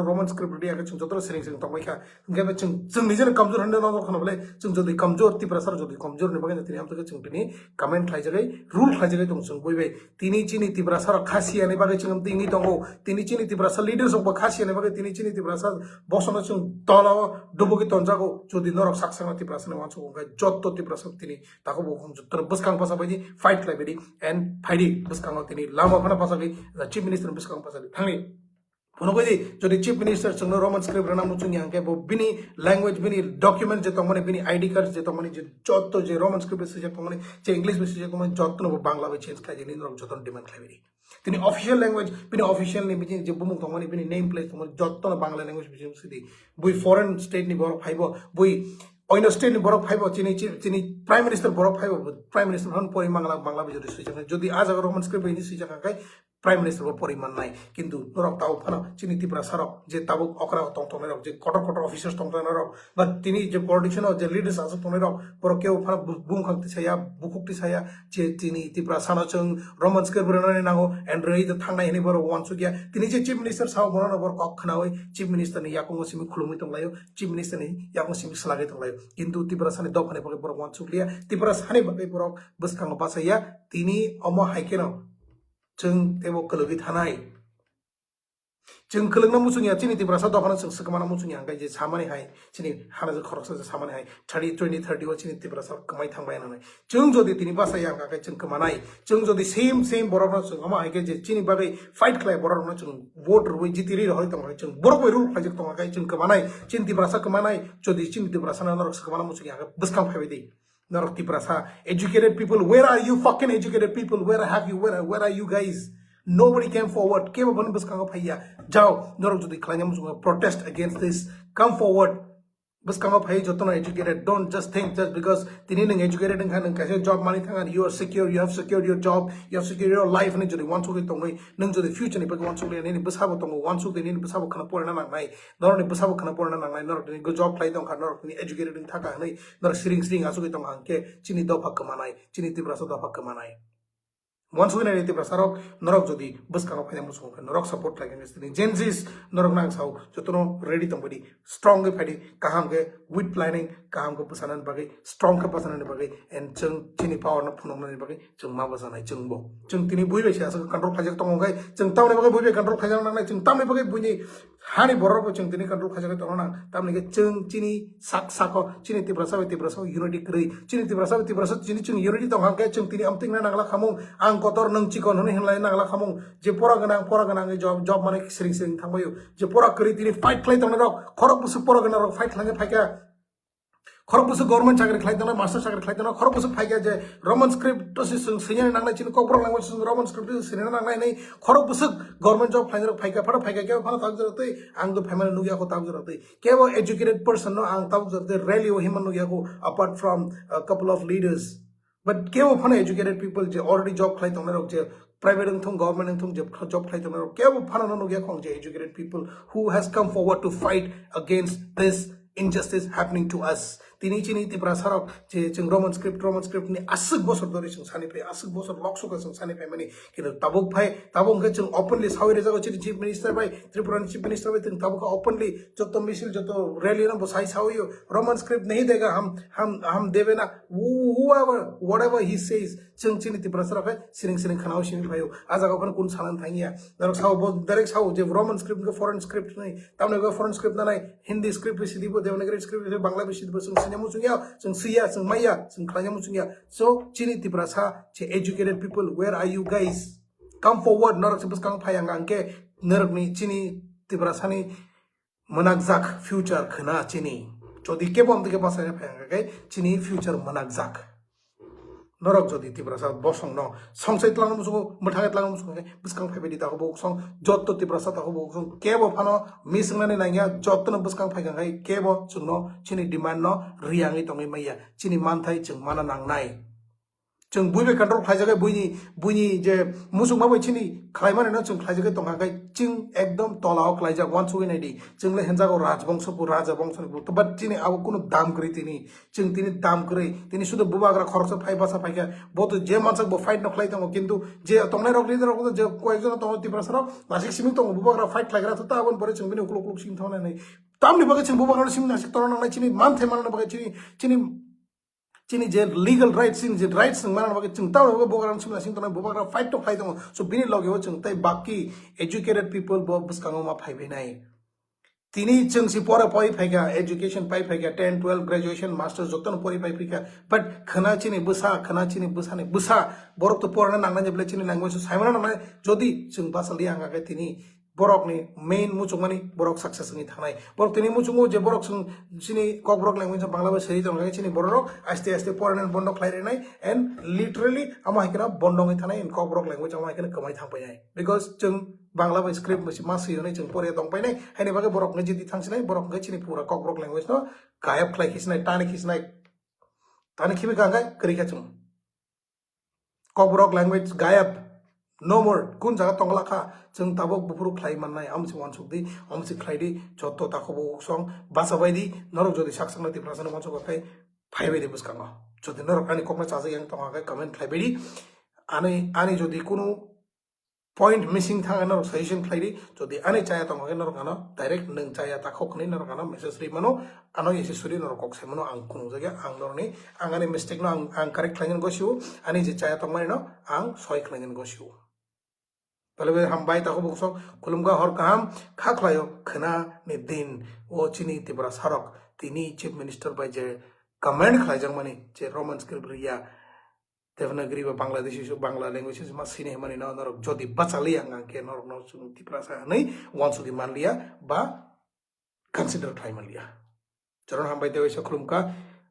रोमन स्क्रिप्ट दिया जों जतो सिरिं जों तंबायका गबे जों निजेन कमजोर हन्ने न खनबले जों जदि कमजोर तिप्रासा जदि कमजोर नि बागै तिनी हमतके जों तिनी कमेन्ट खाइजगै रूल खाइजगै दं जों बयबे तिनी चिनी तिप्रासा खासिया नि बागै जों तिनी दंगो तिनी चिनी तिप्रासा लीडर्स अफ खासिया नि बागै तिनी चिनी तिप्रासा बसना जों तल डुबुकी तन्जागो जदि नरक साकसांग तिप्रासा नि वानसो गंगा जतो तिप्रासा तिनी ताको बखम जतो बसकां पासा बायदि फाइट लाइबेदी एन्ड फाइडी बसकां तिनी लामा फना पासा गै चीफ मिनिस्टर बिस्कांग पासारि थांनि फनोगोदि जदि चीफ मिनिस्टर जोंनो रोमन स्क्रिप्ट रना मुचुनि आंके बो बिनि लैंग्वेज बिनि डॉक्यूमेंट जे तमने बिनि आईडी कार्ड जे तमने जे जत्तो जे रोमन स्क्रिप्ट से तमने जे इंग्लिश में से तमने जत्तो नो बांग्ला में चेंज खाइ जे निन जत्तो डिमांड खाइबेरि तिनि ऑफिशियल लैंग्वेज बिनि ऑफिशियल नि बिनि जे बुमुक तमने बिनि नेम प्लेस तमने जत्तो नो बांग्ला लैंग्वेज बिनि सिदि बुइ फॉरेन स्टेट नि बरो फाइबो बुइ ओइनो स्टेट नि बरो फाइबो चिनि प्राइम मिनिस्टर बरो फाइबो प्राइम मिनिस्टर हन परि बांग्ला बिजोरि सुइजा जदि आज रोमन स्क्रिप्ट बिनि सुइजा खाय प्राइम मिनिस्टर परिमान नाय किंतु नरक ताव फानो चिनि तिब्रा सरक जे ताबो अकरा तंतने रक जे कटर ऑफिसर्स तंतने रक बा तिनि जे पॉलिटिशियन जे लीडर्स आसो तंने रक पर केव फानो बुम खंति साया बुखुक्ति साया जे तिनि तिब्रा सानो जों रोमन स्क्रिप्ट रनानै नांगो एंड रहि द थांनाय हेनि बर वान सुगिया तिनि जे चीफ मिनिस्टर साव बरना बर कक खनावै चीफ मिनिस्टर नि याको सिमि खुलुमि तंलायो चीफ मिनिस्टर नि याको सिमि सलागे तंलायो किंतु तिब्रा सानि दफाने बगे बर वान सुगिया तिब्रा सानि बगे बर बसखांग पासाया तिनि अम हाइकेनो जों तेबो कलगि थानाय जों कलगना मुसुनिया चिनि तिब्रा सा दफाना जों सकमाना मुसुनिया गाय जे सामाने हाय चिनि हाना जो खरस जे सामाने हाय 30 व चिनि तिब्रा सा कमाय थांबाय नानै जों जदि तिनि बासाया गाय जों कमानाय जों जदि सेम बरना जों अमा हाय जे चिनि बागै फाइट खालाय बरना जों वोट रुइ जितिरि रहै तंगाय जों बरबै रुल फाइज तंगाय जों कमानाय चिनि तिब्रा सा कमानाय जदि चिनि तिब्रा सा नरक सकमाना मुसुनिया बसखां फाइबाय दे Narok Tibrasa, educated people, where are you fucking educated people? Where are you guys? Nobody came forward. Came upon Buskanga Paya. Jao, Narok to the Klanyams protest against this. Come forward. Buskanga Paya Jotona educated. Don't just think just because the needing educated and kind of job money and you are secure, you have secured your job, you have secured your life, and you want to get away. None to the future, if you want to get any Busabo, one to the Busabo Kanapur and I, not only Busabo Kanapur and I, not any good job, play don't have not educated in Taka, not sitting as we don't hanke, Chini Dopakamanai, Chini Tibraso Dopakamanai. Once we need to Brasarok, Norok Jodi, Buskano Payamus, Norok support like in Gensis, Norok Nangsau, Jotono, ready somebody, strong petty, Kahange, with planning, Kahango Pusanan Bagay, strong Kapasan Bagay, and Chung Chini Power no Punoman Bagay, Chung Mabasana, Chungbo, Chung Tini Buish as a control project on Gai, Chung Town Bagay, control Kajan, Chung Tammy Bagay Buni, Hani Boroko, Chung Tini control Kajan, Tammy Chung Chini, Sako, Chini Tibrasa, Unity Cree, Chini Tibrasa, Chini Unity Tonga, Chung Tini, I'm thinking Ang kotor nang chikon hone hinlai nangla khamung je pora ganang job mane sering thangbayu je pora kari tini fight khlai tong rok khorok busu pora ganang fight khlai phaika खरब बुसु government चाकरी खाइदना master चाकरी खाइदना खरब बुसु फाइगा जे Roman script तो सिने नांगला चिन कोपर language Roman script सिने नांगला नै खरब बुसु government job फाइदर फाइगा फटा फाइगा के फना ताग जरते आंग दो फैमिली नुगिया को ताग जरते के वो एजुकेटेड पर्सन नो आंग ताग जरते रैली हो हिमन नुगिया को apart from a couple of leaders but के वो फना एजुकेटेड पीपल जे ऑलरेडी जॉब खाइ तंग रक जे प्राइवेट अंग थंग गवर्नमेंट अंग थंग जॉब खाइ तंग रक के वो फना नुगिया खोंग जे educated people who has come forward to fight against this injustice happening to us. Tini chini ti prasarok je chung Roman script ni asuk bosor dori chung sani pe asuk bosor lokso ka chung sani pe mani kino tabuk phai tabung ka chung openly sawi re jago chini chief minister bai Tripura chief minister bai tung tabuk ka openly joto misil joto rally na bosai sawi Roman script nahi dega hum debe na whoever whatever he says chung chini ti prasarok hai siring khanao shimi phayo aja ka kun salan thangia darok saw direct saw je Roman script ka foreign script nahi tamne ka foreign script na nahi Hindi script pe sidibo Devanagari script pe Bangla pe sidibo Sung Siya, Sung Maya, Sung Klanya Musunya. So, Chini Tibrasa, che educated people, where are you guys? Come forward, Norak Sipus Kang Payanganke, Nergni, Chini Tibrasani, Managzak, future, Kana, Chini. Jodi Kebom the Kapasa Payangake, Chini, future, Managzak. Norok Jodi Tibrasa, Bosong, no, Song Set Langamusu, Matagat Langamusu, Buskang Pabedita Bosong, Jotto Tibrasa Hobosong, Kebo Pano, Missing Nanga, Jotton Buskang Pagangai, Kebo, Chuno, Chini demand no, Riangi Tongi Maya, Chini Mantai, Chung Mananang Nai. Chung Bui control Kajaga Buni, Je Musumawa Chini, Klaiman and Chung Kajaga Tonga, Ching Egdom, Tola, Klaja, one to ID, Chung Henzago Rajbong Sopu Raja Bongson, but Chini Awakunu Dam Gritini, Chung Tini Dam Gray, Tini Suda Bubagra Corsa Pipasa Pika, both the Germans of fight no Clayton or Kindu, J. Tonero leader of the Quaison of the Brasaro, Nasik Simito, Bubagra fight like Ratata, one Boris and Vinu Kluk Simton and Tammy Buggets and Bubagra Simna, Chini, Mantheman, Chini je legal rights in the rights and man of chung town of Bogaran Simna Bogra fight to fight on so Bini Logo chung Tai Baki educated people Bob Buskangoma Paibenai. তিনি जोंसि परा पय फैगा education पाइ फैगा 10 12 graduation masters जतन परि पाइ फैगा but खना चिनि बुसाने बुसा बरक तो पराना नांगना जेब्ले चिनि language साइमना नांगना जदि जों बासालि आंगा तिनि बरकनि मेन मुचुंगमानि बरक सक्सेस नि थानाय बरक तिनि मुचुंगो जे बरक जों चिनि कक बरक लैंग्वेज बांग्ला सही जंगा चिनि बरक आस्ते आस्ते पराना बन्द खालायनाय एंड लिटरली आमा हिकना बन्दङै थानाय इन कक बरक लैंग्वेज आमा हिकना कमाय थांबाय बिकॉज जों बांग्ला बाय स्क्रिप्ट मसे मास होनै जों परे दंबायनाय हायने बागे बरक ने जिदि थांसिनाय बरक ने चिनि पूरा कक बरक लैंग्वेज न गायब खालायखिसनाय ताने खिबे गांगाय करिखा जों कक बरक लैंग्वेज गायब no more kun jaga tongla kha जों ताबो बुफुरु खलाय माननाय आमसे वानसुकदि आमसे खलायदि जत्तो ताखोबो सं बासाबायदि नरक जदि साकसंना तिफ्रासना वानसुक खाय फायबायदि बुसखांगा जदि नरक आनि ककना चाजे yang तंगा कमेन्ट खलायबायदि आनि जदि कुनु पॉइंट मिसिंग थांगा नरक सजेशन खलायदि जदि आनि चाया तंगा नरक आनो डाइरेक्ट नों चाया ताखोखनि नरक आनो मेसेज रिमानो आनो एसे सुरि नरक कक्से मनो आं कुनु जागा आं नरनि आं आनि मिस्टेक नो आं करेक्ट खलायगोन गसिउ आनि जे चाया तंगानि नो आं सय खलायगोन गसिउ पहले हम बाई ताको बुकसो खुलुमगा हर काम खाखलायो खना ने दिन ओ चिनी तिब्रा सरक तिनी chief minister by J comment खलाय जंग माने जे रोमन स्क्रिप्ट रिया देवनागरी बा बांग्लादेशी सो बांग्ला लैंग्वेज मा सिने माने न नरक जदि बचाली आंगा के नरक न सुनु तिब्रा सा नै वानसुदि मान लिया बा कंसीडर ट्राई मान लिया चरण हम बाय देवैसा खुलुमका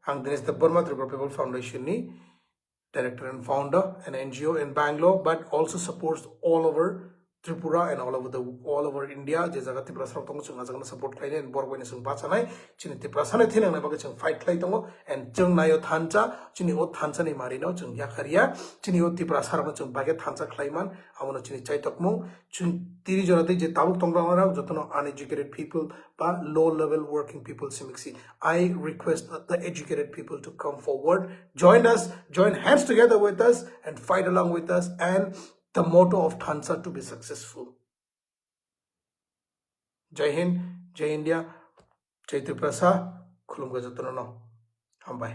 आं दिनेश दब्बरमा त्रिपुरा पीपल फाउंडेशन नि director and founder an NGO in Bangalore, but also supports all over Tripura and all over India. Je jaga Tripura sarok tongo chung jaga support khlaine and borg bani chung bachanai chini Tripura sane thinang na baga chung fight khlai tongo and chung nayo thancha chini o thancha ni mari no chung yakharia chini o Tripura sarok chung bage thancha khlaiman amono chini chaitokmung chung tiri jorate je tabuk tongra ra jotono uneducated people ba low level working people simiksi. I request the educated people to come forward, join hands together with us and fight along with us, and the motto of Thansa to be successful. Jai Hind, Jai India, Jai Tripura, Khulum Gajatono, Hambai.